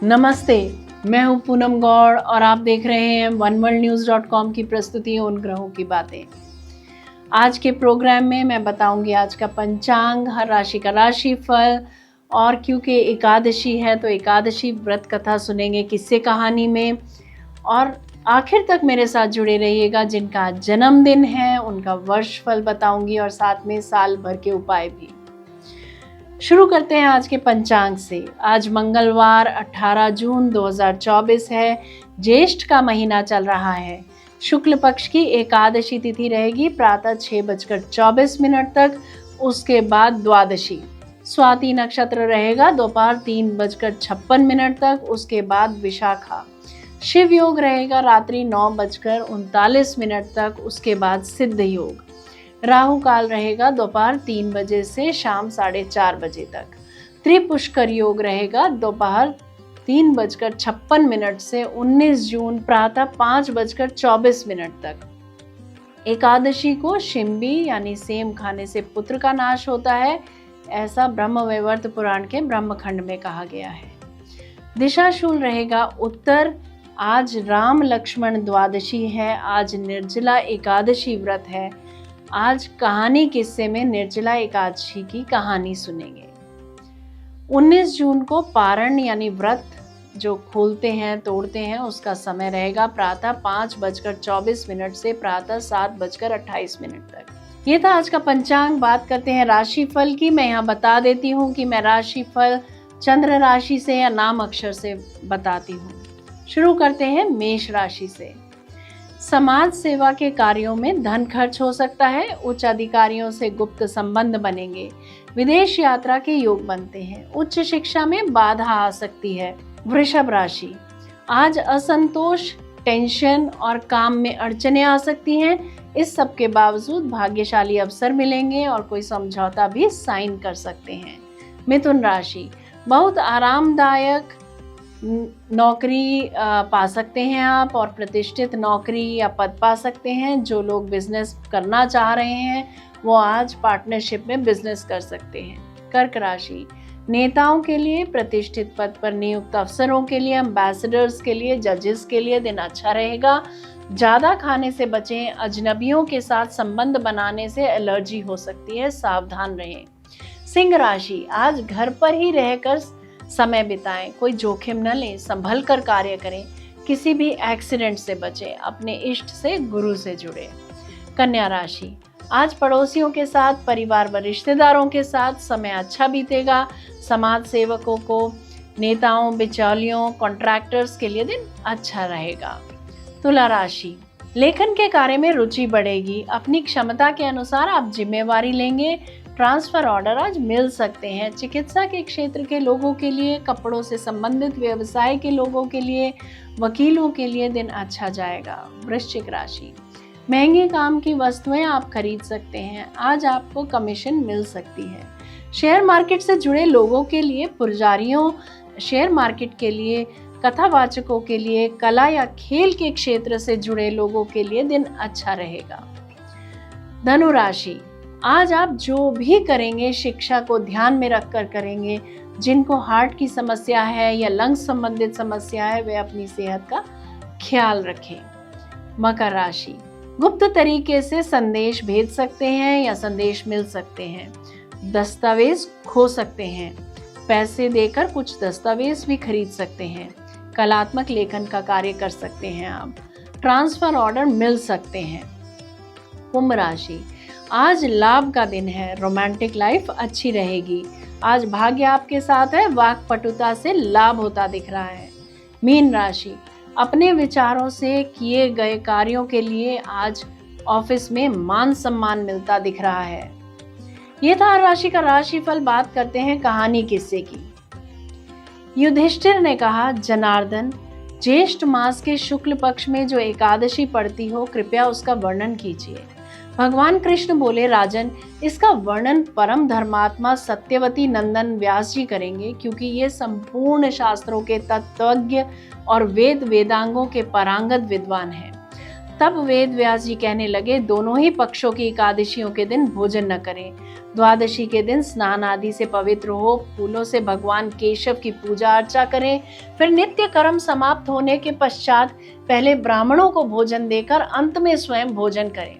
नमस्ते, मैं हूं पूनम गौड़ और आप देख रहे हैं oneworldnews.com की प्रस्तुति उन ग्रहों की बातें। आज के प्रोग्राम में मैं बताऊंगी आज का पंचांग, हर राशि का राशिफल और क्योंकि एकादशी है तो एकादशी व्रत कथा सुनेंगे किस्से कहानी में और आखिर तक मेरे साथ जुड़े रहिएगा। जिनका जन्मदिन है उनका वर्ष फल बताऊंगी और साथ में साल भर के उपाय भी। शुरू करते हैं आज के पंचांग से। आज मंगलवार 18 जून 2024 है। ज्येष्ठ का महीना चल रहा है। शुक्ल पक्ष की एकादशी तिथि रहेगी प्रातः 6:24 तक। उसके बाद द्वादशी। स्वाति नक्षत्र रहेगा दोपहर 3:56 तक। उसके बाद विशाखा। शिव योग रहेगा रात्रि 9:39 तक। उसके बाद सिद्ध योग। राहु काल रहेगा दोपहर 3 बजे से शाम 4:30 बजे तक। त्रिपुष्कर योग रहेगा दोपहर 3:56 से 19 जून प्रातः 5:24 तक। एकादशी को शिम्बी यानी सेम खाने से पुत्र का नाश होता है, ऐसा ब्रह्मवैवर्त पुराण के ब्रह्मखंड में कहा गया है। दिशाशूल रहेगा उत्तर। आज राम लक्ष्मण द्वादशी है। आज निर्जला एकादशी व्रत है। आज कहानी किस्से में निर्जला एकादशी की कहानी सुनेंगे। 19 जून को पारण यानी व्रत जो खोलते हैं तोड़ते हैं उसका समय रहेगा प्रातः 5:24 से प्रातः 7:28 तक। ये था आज का पंचांग। बात करते हैं राशिफल की। मैं यहाँ बता देती हूँ कि मैं राशिफल चंद्र राशि से या नाम अक्षर से बताती हूँ। शुरू करते हैं मेष राशि से। समाज सेवा के कार्यों में धन खर्च हो सकता है। उच्च अधिकारियों से गुप्त संबंध बनेंगे। विदेश यात्रा के योग बनते हैं। उच्च शिक्षा में बाधा आ सकती है। वृषभ राशि। आज असंतोष, टेंशन और काम में अड़चने आ सकती हैं। इस सब के बावजूद भाग्यशाली अवसर मिलेंगे और कोई समझौता भी साइन कर सकते हैं। मिथुन राशि। बहुत आरामदायक नौकरी पा सकते हैं आप और प्रतिष्ठित नौकरी या पद पा सकते हैं। जो लोग बिजनेस करना चाह रहे हैं वो आज पार्टनरशिप में बिजनेस कर सकते हैं। कर्क राशि। नेताओं के लिए, प्रतिष्ठित पद पर नियुक्त अफसरों के लिए, एम्बेसडर्स के लिए, जजेस के लिए दिन अच्छा रहेगा। ज़्यादा खाने से बचें। अजनबियों के साथ संबंध बनाने से एलर्जी हो सकती है, सावधान रहें। सिंह राशि। आज घर पर ही रहकर समय बिताएं। कोई जोखिम न लें, संभल कर कार्य करें। किसी भी एक्सीडेंट से बचें। अपने इष्ट से, गुरु से जुड़े। कन्या राशि। आज पड़ोसियों के साथ, परिवार व रिश्तेदारों के साथ समय अच्छा बीतेगा। समाज सेवकों को, नेताओं, बिचौलियों, कॉन्ट्रैक्टर्स के लिए दिन अच्छा रहेगा। तुला राशि। लेखन के कार्य में रुचि बढ़ेगी। अपनी क्षमता के अनुसार आप जिम्मेवारी लेंगे। ट्रांसफर ऑर्डर आज मिल सकते हैं। चिकित्सा के क्षेत्र के लोगों के लिए, कपड़ों से संबंधित व्यवसाय के लोगों के लिए, वकीलों के लिए दिन अच्छा जाएगा। वृश्चिक राशि। महंगे काम की वस्तुएं आप खरीद सकते हैं। आज आपको कमीशन मिल सकती है। शेयर मार्केट से जुड़े लोगों के लिए, पुजारियों, शेयर मार्केट के लिए, कथावाचकों के लिए, कला या खेल के क्षेत्र से जुड़े लोगों के लिए दिन अच्छा रहेगा। धनु राशि। आज आप जो भी करेंगे शिक्षा को ध्यान में रखकर करेंगे। जिनको हार्ट की समस्या है या लंग्स संबंधित समस्या है वे अपनी सेहत का ख्याल रखें। मकर राशि। गुप्त तरीके से संदेश भेज सकते हैं या संदेश मिल सकते हैं। दस्तावेज खो सकते हैं। पैसे देकर कुछ दस्तावेज भी खरीद सकते हैं। कलात्मक लेखन का कार्य कर सकते हैं आप। ट्रांसफर ऑर्डर मिल सकते हैं। कुंभ राशि। आज लाभ का दिन है। रोमांटिक लाइफ अच्छी रहेगी। आज भाग्य आपके साथ है। वाक्पटुता से लाभ होता दिख रहा है। मीन राशि। अपने विचारों से किए गए कार्यों के लिए आज ऑफिस में मान सम्मान मिलता दिख रहा है। यह था हर राशि का राशिफल। बात करते हैं कहानी किस्से की। युधिष्ठिर ने कहा, जनार्दन, ज्येष्ठ मास के शुक्ल पक्ष में जो एकादशी पड़ती हो कृपया उसका वर्णन कीजिए। भगवान कृष्ण बोले, राजन, इसका वर्णन परम धर्मात्मा सत्यवती नंदन व्यास जी करेंगे, क्योंकि ये संपूर्ण शास्त्रों के तत्वज्ञ और वेद वेदांगों के पारंगत विद्वान हैं। तब वेद व्यास जी कहने लगे, दोनों ही पक्षों की एकादशियों के दिन भोजन न करें। द्वादशी के दिन स्नान आदि से पवित्र हो, फूलों से भगवान केशव की पूजा अर्चा करें। फिर नित्य कर्म समाप्त होने के पश्चात पहले ब्राह्मणों को भोजन देकर अंत में स्वयं भोजन करें।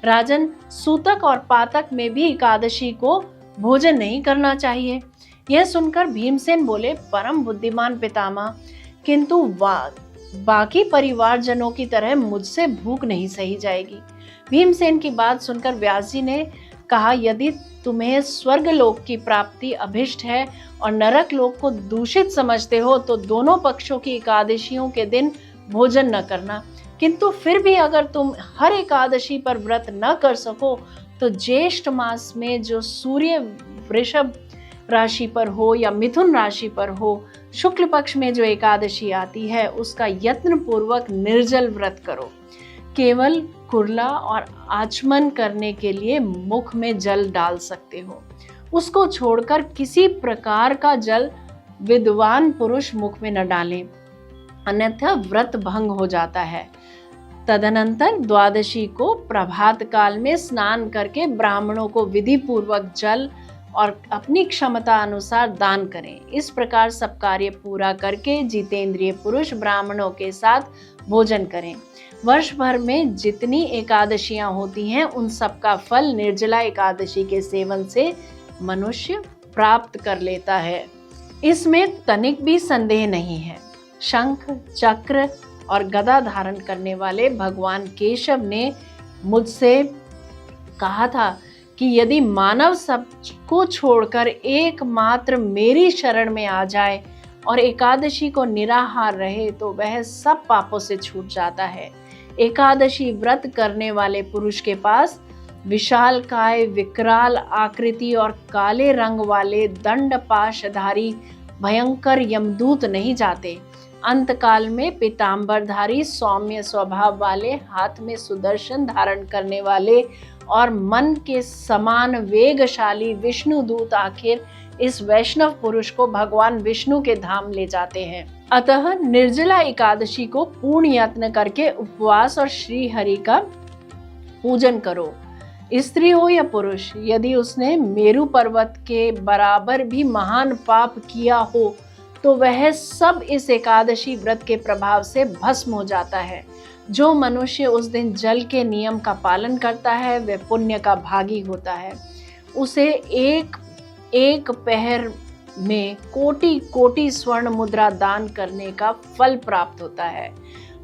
राजन, सूतक और पातक में भी एकादशी को भोजन नहीं करना चाहिए। यह सुनकर भीमसेन बोले, परम बुद्धिमान पितामह, किंतु बाकी परिवारजनों की तरह मुझसे भूख नहीं सही जाएगी। भीमसेन की बात सुनकर व्यास जी ने कहा, यदि तुम्हें स्वर्ग लोक की प्राप्ति अभिष्ट है और नरक लोक को दूषित समझते हो तो दोनों पक्षों की एकादशियों के दिन भोजन न करना। किंतु फिर भी अगर तुम हर एकादशी पर व्रत न कर सको तो ज्येष्ठ मास में जो सूर्य वृषभ राशि पर हो या मिथुन राशि पर हो, शुक्ल पक्ष में जो एकादशी आती है उसका यत्न पूर्वक निर्जल व्रत करो। केवल कुरला और आचमन करने के लिए मुख में जल डाल सकते हो। उसको छोड़कर किसी प्रकार का जल विद्वान पुरुष मुख में न डालें, अन्यथा व्रत भंग हो जाता है। तदनंतर द्वादशी को प्रभात काल में स्नान करके ब्राह्मणों को विधि पूर्वक जल और अपनी क्षमता अनुसार दान करें। इस प्रकार सब कार्य पूरा करके जितेंद्रिय पुरुष ब्राह्मणों के साथ भोजन करें। वर्ष भर में जितनी एकादशियां होती हैं उन सब का फल निर्जला एकादशी के सेवन से मनुष्य प्राप्त कर लेता है। इसमें तनिक भी संदेह नहीं है। शंख, चक्र और गदा धारण करने वाले भगवान केशव ने मुझसे कहा था कि यदि मानव सबको छोड़कर एकमात्र मेरी शरण में आ जाए और एकादशी को निराहार रहे तो वह सब पापों से छूट जाता है। एकादशी व्रत करने वाले पुरुष के पास विशालकाय, विकराल आकृति और काले रंग वाले दंड पाशधारी भयंकर यमदूत नहीं जाते। अंतकाल में पीतांबरधारी, सौम्य स्वभाव वाले, हाथ में सुदर्शन धारण करने वाले और मन के समान वेगशाली विष्णु दूत आखिर इस वैष्णव पुरुष को भगवान विष्णु के धाम ले जाते हैं। अतः निर्जला एकादशी को पूर्ण यत्न करके उपवास और श्री हरि का पूजन करो। स्त्री हो या पुरुष, यदि उसने मेरु पर्वत के बराबर भी महान पाप किया हो तो वह सब इस एकादशी व्रत के प्रभाव से भस्म हो जाता है। जो मनुष्य उस दिन जल के नियम का पालन करता है वह पुण्य का भागी होता है। उसे एक एक पहर में कोटि कोटि स्वर्ण मुद्रा दान करने का फल प्राप्त होता है।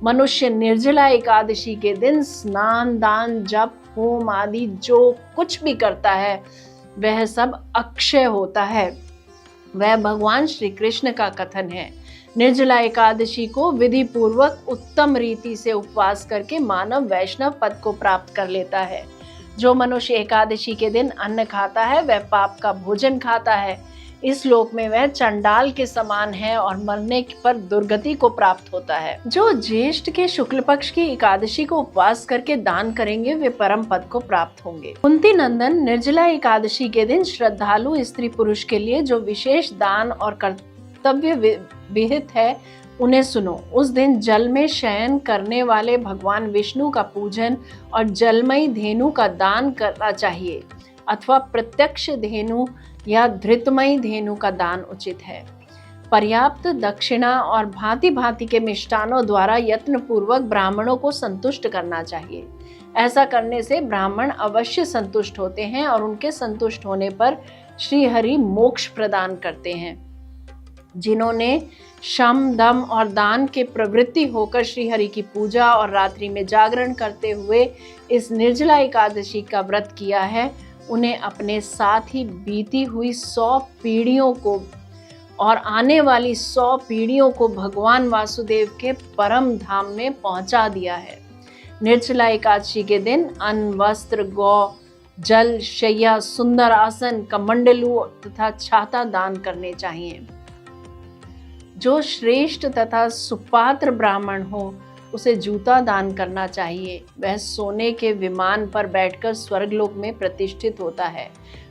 मनुष्य निर्जला एकादशी के दिन स्नान, दान, जप, होम आदि जो कुछ भी करता है वह सब अक्षय होता है। वह भगवान श्री कृष्ण का कथन है। निर्जला एकादशी को विधि पूर्वक उत्तम रीति से उपवास करके मानव वैष्णव पद को प्राप्त कर लेता है। जो मनुष्य एकादशी के दिन अन्न खाता है वह पाप का भोजन खाता है। इस लोक में वह चंडाल के समान है और मरने पर दुर्गति को प्राप्त होता है। जो ज्येष्ठ के शुक्ल पक्ष की एकादशी को उपवास करके दान करेंगे वे परम पद को प्राप्त होंगे। कुंती नंदन, निर्जला एकादशी के दिन श्रद्धालु स्त्री पुरुष के लिए जो विशेष दान और कर्तव्य विहित है उन्हें सुनो। उस दिन जल में शयन करने वाले भगवान विष्णु का पूजन और जलमयी धेनु का दान करना चाहिए अथवा प्रत्यक्ष धेनु या धृतमयी धेनु का दान उचित है। पर्याप्त दक्षिणा और भांति भांति के मिष्टानों द्वारा यत्न पूर्वक ब्राह्मणों को संतुष्ट करना चाहिए। ऐसा करने से ब्राह्मण अवश्य संतुष्ट होते हैं और उनके संतुष्ट होने पर श्री हरि मोक्ष प्रदान करते हैं। जिन्होंने शम, दम और दान के प्रवृत्ति होकर श्री हरि की पूजा और रात्रि में जागरण करते हुए इस निर्जला एकादशी का व्रत किया है उन्हें अपने साथ ही बीती हुई 100 पीढ़ियों को और आने वाली 100 पीढ़ियों को भगवान वासुदेव के परम धाम में पहुंचा दिया है। निर्जला एकादशी के दिन अन्न, वस्त्र, गौ, जल, शैया, सुंदर आसन, कमंडलू तथा छाता दान करने चाहिए। जो श्रेष्ठ तथा सुपात्र ब्राह्मण हो उसे जूता दान करना चाहिए। वह सोने के विमान पर बैठकर स्वर्गलोक में प्रतिष्ठित होता है।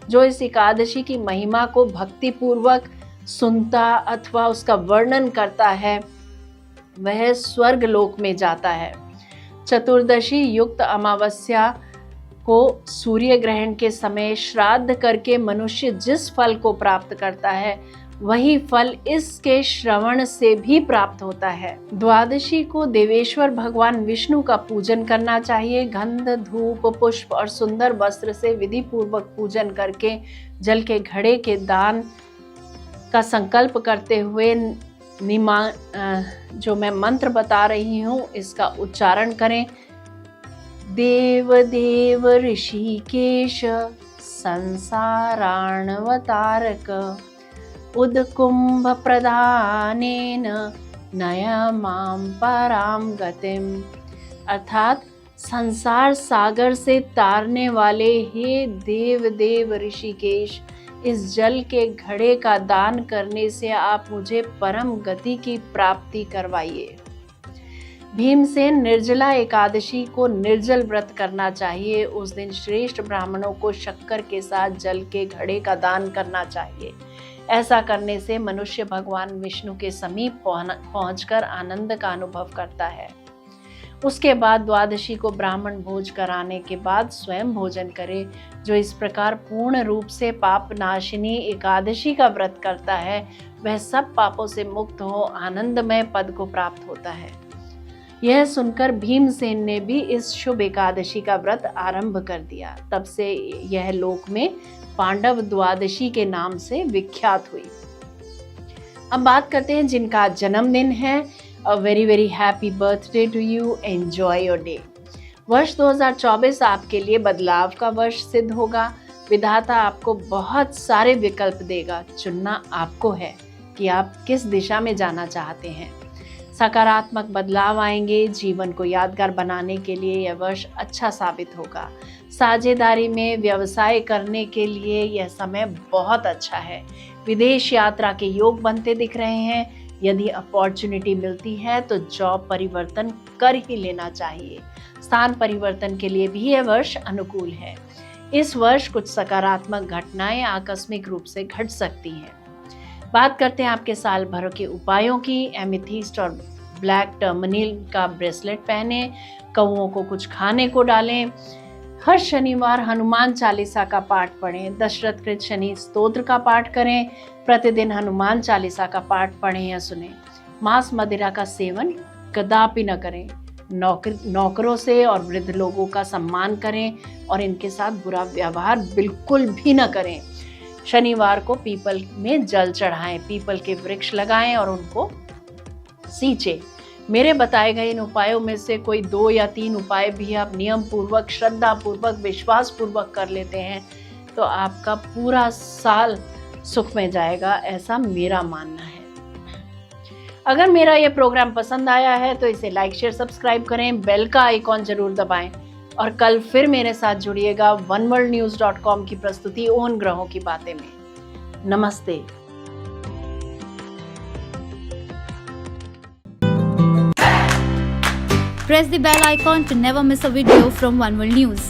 जो इस एकादशी की महिमा को भक्ति पूर्वक सुनता अथवा उसका वर्णन करता है वह स्वर्गलोक में जाता है। चतुर्दशी युक्त अमावस्या को सूर्य ग्रहण के समय श्राद्ध करके मनुष्य जिस फल को प्राप्त करता है वही फल इसके श्रवण से भी प्राप्त होता है। द्वादशी को देवेश्वर भगवान विष्णु का पूजन करना चाहिए। गंध, धूप, पुष्प और सुंदर वस्त्र से विधि पूर्वक पूजन करके जल के घड़े के दान का संकल्प करते हुए जो मैं मंत्र बता रही हूँ इसका उच्चारण करें। देव देव ऋषिकेश संसाराणवतारक उद्कुंभ प्रदानेन नय मां पराम गतिम। अर्थात संसार सागर से तारने वाले हे देव देव ऋषिकेश, इस जल के घड़े का दान करने से आप मुझे परम गति की प्राप्ति करवाइए। भीमसेन निर्जला एकादशी को निर्जल व्रत करना चाहिए। उस दिन श्रेष्ठ ब्राह्मणों को शक्कर के साथ जल के घड़े का दान करना चाहिए। ऐसा करने से मनुष्य भगवान विष्णु के समीप पहुंचकर आनंद का अनुभव करता है। उसके बाद द्वादशी को ब्राह्मण भोज कराने के बाद स्वयं भोजन करे। जो इस प्रकार पूर्ण रूप से पाप नाशिनी एकादशी का व्रत करता है वह सब पापों से मुक्त हो आनंदमय पद को प्राप्त होता है। यह सुनकर भीमसेन ने भी इस शुभ एकादशी का व्रत आरंभ कर दिया। तब से यह लोक में पांडव द्वादशी के नाम से विख्यात हुई। अब बात करते हैं जिनका जन्मदिन है। A very very happy birthday to you. Enjoy your day. वर्ष 2024 आपके लिए बदलाव का वर्ष सिद्ध होगा। विधाता आपको बहुत सारे विकल्प देगा। चुनना आपको है कि आप किस दिशा में जाना चाहते हैं। सकारात्मक बदलाव आएंगे। जीवन को यादगार बनाने के लिए यह वर्ष अच्छा साबित होगा। साझेदारी में व्यवसाय करने के लिए यह समय बहुत अच्छा है। विदेश यात्रा के योग बनते दिख रहे हैं। यदि अपॉर्चुनिटी मिलती है तो जॉब परिवर्तन कर ही लेना चाहिए। स्थान परिवर्तन के लिए भी यह वर्ष अनुकूल है। इस वर्ष कुछ सकारात्मक घटनाएं आकस्मिक रूप से घट सकती हैं। बात करते हैं आपके साल भर के उपायों की। एमेथिस्ट और ब्लैक टर्मनिल का ब्रेसलेट पहने। कौओं को कुछ खाने को डालें। हर शनिवार हनुमान चालीसा का पाठ पढ़ें। दशरथ कृत शनि स्तोत्र का पाठ करें। प्रतिदिन हनुमान चालीसा का पाठ पढ़ें या सुनें। मांस मदिरा का सेवन कदापि न करें। नौकरों से और वृद्ध लोगों का सम्मान करें और इनके साथ बुरा व्यवहार बिल्कुल भी न करें। शनिवार को पीपल में जल चढ़ाएं। पीपल के वृक्ष लगाएं और उनको सींचें। मेरे बताए गए इन उपायों में से कोई 2 या 3 उपाय भी आप नियम पूर्वक, श्रद्धा पूर्वक, विश्वास पूर्वक कर लेते हैं तो आपका पूरा साल सुख में जाएगा, ऐसा मेरा मानना है। अगर मेरा ये प्रोग्राम पसंद आया है तो इसे लाइक, शेयर, सब्सक्राइब करें। बेल का आइकॉन जरूर दबाएं और कल फिर मेरे साथ जुड़िएगा oneworldnews.com की प्रस्तुति उन ग्रहों की बातें में। नमस्ते। Press the bell icon to never miss a video from One World News.